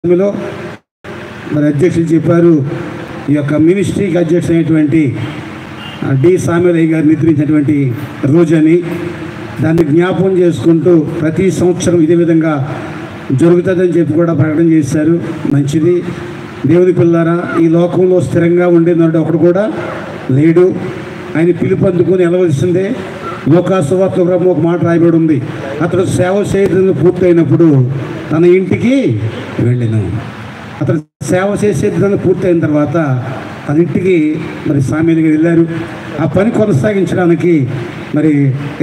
సమయంలో మరి అధ్యక్షులు చెప్పారు, ఈ యొక్క మినిస్ట్రీకి అధ్యక్షుడైనటువంటి డి సామ్యులయ్య గారు నిద్రించినటువంటి రోజని దాన్ని జ్ఞాపకం చేసుకుంటూ ప్రతి సంవత్సరం ఇదే విధంగా జరుగుతుందని చెప్పి కూడా ప్రకటన చేశారు. మంచిది. దేవుని పిల్లారా, ఈ లోకంలో స్థిరంగా ఉండేదంటే ఒకడు కూడా లేడు. ఆయన పిలుపు అందుకుని వెళ్ళవలసిందే. లోకాసువార్త ఒక మాట రాయబడి ఉంది, అతడు సేవ చేయడం పూర్తయినప్పుడు తన ఇంటికి వెళ్ళాను. అతను సేవ చేసేది పూర్తయిన తర్వాత తన ఇంటికి మరి సామ్యులు గారు వెళ్ళారు. ఆ పని కొనసాగించడానికి మరి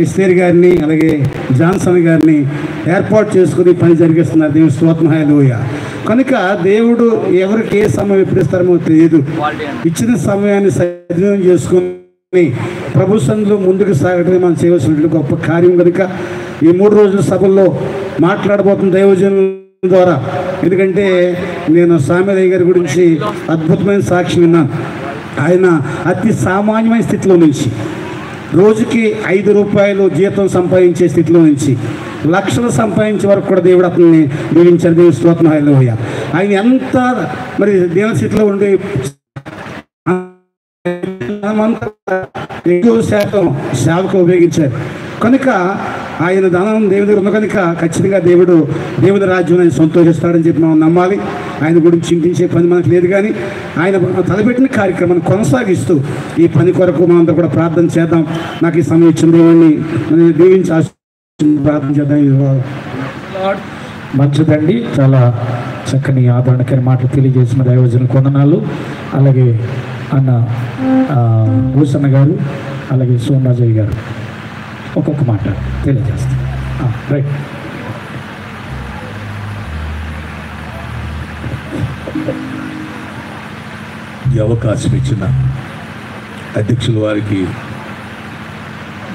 ఎస్నేర్ గారిని అలాగే జాన్సన్ గారిని ఏర్పాటు చేసుకుని పని జరిగిస్తున్నారు. దేవుని స్తోత్రం, హల్లెలూయా. కనుక దేవుడు ఎవరికి ఏ సమయం ఎప్పుడు ఇస్తారో తెలియదు. ఇచ్చిన సమయాన్ని సద్వినియోగం చేసుకుని ప్రభు సన్నిధిలో ముందుకు సాగటమే మనం చేయవలసినటువంటి గొప్ప కార్యం. కనుక ఈ 3 రోజుల సభల్లో మాట్లాడబోతున్న దైవజనుల ద్వారా, ఎందుకంటే నేను సామ్యులయ్య గారి గురించి అద్భుతమైన సాక్ష్యం విన్నాను. ఆయన అతి సామాన్యమైన స్థితిలో నుంచి రోజుకి 5 రూపాయలు జీతం సంపాదించే స్థితిలో నుంచి లక్షలు సంపాదించే వరకు కూడా దేవుడు అతన్ని దీవించారు. దేవుని స్తోత్రం, హల్లెలూయా. ఆయన ఎంత మరి దేవుని స్థితిలో ఉండి ఎక్కువ శాతం సేవకు ఉపయోగించారు. కనుక ఆయన ధనం దేవుని దగ్గర ఉన్న కనుక ఖచ్చితంగా దేవుని రాజ్యం ఆయన సంతోషిస్తాడని చెప్పి మనం నమ్మాలి. ఆయన గురించి చింతించే పని మనకు లేదు, కానీ ఆయన తలపెట్టిన కార్యక్రమాన్ని కొనసాగిస్తూ ఈ పని కొరకు మనంతా కూడా ప్రార్థన చేద్దాం. నాకు ఈ సమయం ఇచ్చిన దేవుడిని దీవించి ప్రార్థన చేద్దాం. మంచిదండి, చాలా చక్కని ఆదరణకర మాటలు తెలియజేసిన దైవజనులకు వందనాలు. అలాగే అన్న భూషణ గారు, అలాగే సోమరాజయ్య గారు ఒక్కొక్క మాట తెలియజేస్తారు. రైట్. ఈ అవకాశం ఇచ్చిన అధ్యక్షుల వారికి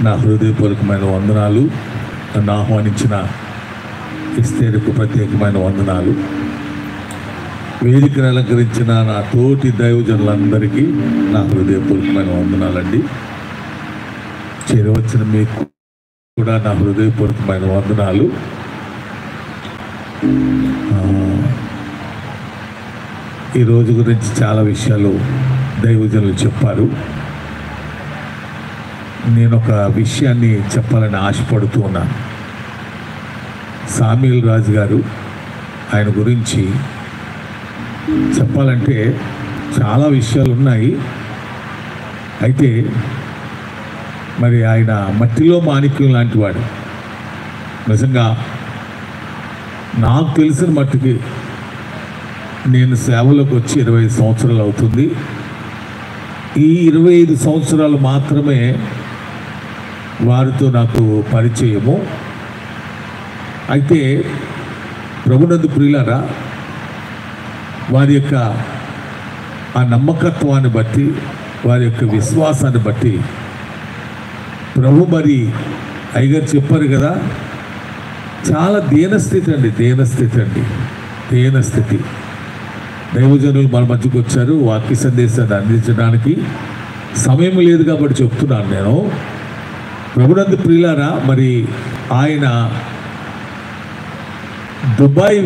నా హృదయపూర్వకమైన వందనాలు. నన్ను ఆహ్వానించిన ఎస్తేరుకు ప్రత్యేకమైన వందనాలు. వేదికను అలంకరించిన నా తోటి దైవజనులందరికీ నా హృదయపూర్వకమైన వందనాలండి. చేరవచ్చిన మీకు కూడా నా హృదయపూర్వకమైన వందనాలు. ఈ రోజు గురించి చాలా విషయాలు దైవజనులు చెప్పారు. నేను ఒక విషయాన్ని చెప్పాలని ఆశపడుతూ ఉన్నాను. సామ్యుల్ రాజు గారు, ఆయన గురించి చెప్పాలంటే చాలా విషయాలు ఉన్నాయి. అయితే మరి ఆయన మట్టిలో మాణిక్యం లాంటి వాడు. నిజంగా నాకు తెలిసిన మట్టుకి నేను సేవలోకి వచ్చి 25 సంవత్సరాలు అవుతుంది. ఈ 25 సంవత్సరాలు మాత్రమే వారితో నాకు పరిచయము. అయితే ప్రభునందు ప్రియులారా, వారి యొక్క ఆ నమ్మకత్వాన్ని బట్టి, వారి యొక్క విశ్వాసాన్ని బట్టి ప్రభు మరి అయ్యగారు చెప్పారు కదా, చాలా దీనస్థితి అండి. దైవజనులు మన మధ్యకు వచ్చారు. వాక్య సందేశాన్ని అందించడానికి సమయం లేదు కాబట్టి చెప్తున్నాను నేను. ప్రభునందు ప్రియులారా, మరి ఆయన దుబాయ్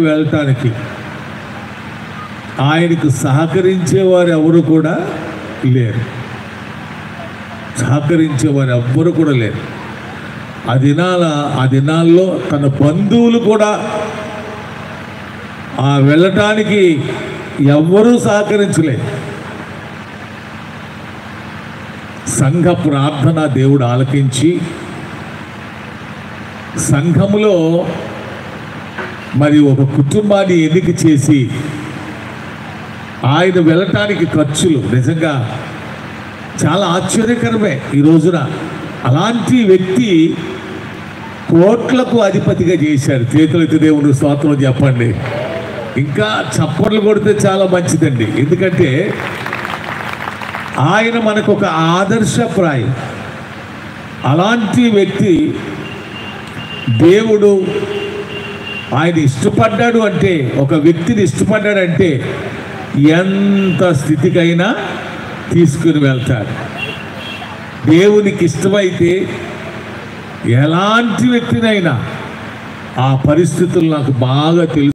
వెళ్ళటానికి ఆయనకు సహకరించేవారు ఎవరు కూడా లేరు. ఆ దినాల్లో తన బంధువులు కూడా వెళ్ళటానికి ఎవ్వరూ సహకరించలేదు. సంఘ ప్రార్థన దేవుడు ఆలకించి సంఘములో మరి ఒక కుటుంబాన్ని ఎన్నిక చేసి ఆయన వెళ్ళటానికి ఖర్చులు నిజంగా చాలా ఆశ్చర్యకరమే. ఈ రోజున అలాంటి వ్యక్తి కోట్లకు అధిపతిగా చేశారు. చేతులైతే దేవుడు స్తోత్రం చెప్పండి. ఇంకా చప్పట్లు కొడితే చాలా మంచిదండి. ఎందుకంటే ఆయన మనకు ఒక ఆదర్శప్రాయం. అలాంటి వ్యక్తి దేవుడు ఆయన ఇష్టపడ్డాడు అంటే, ఒక వ్యక్తిని ఇష్టపడ్డాడంటే ఎంత స్థితికైనా తీసుకుని వెళ్తాడు. దేవునికి ఇష్టమైతే ఎలాంటి వ్యక్తినైనా ఆ పరిస్థితులు నాకు బాగా తెలుసు.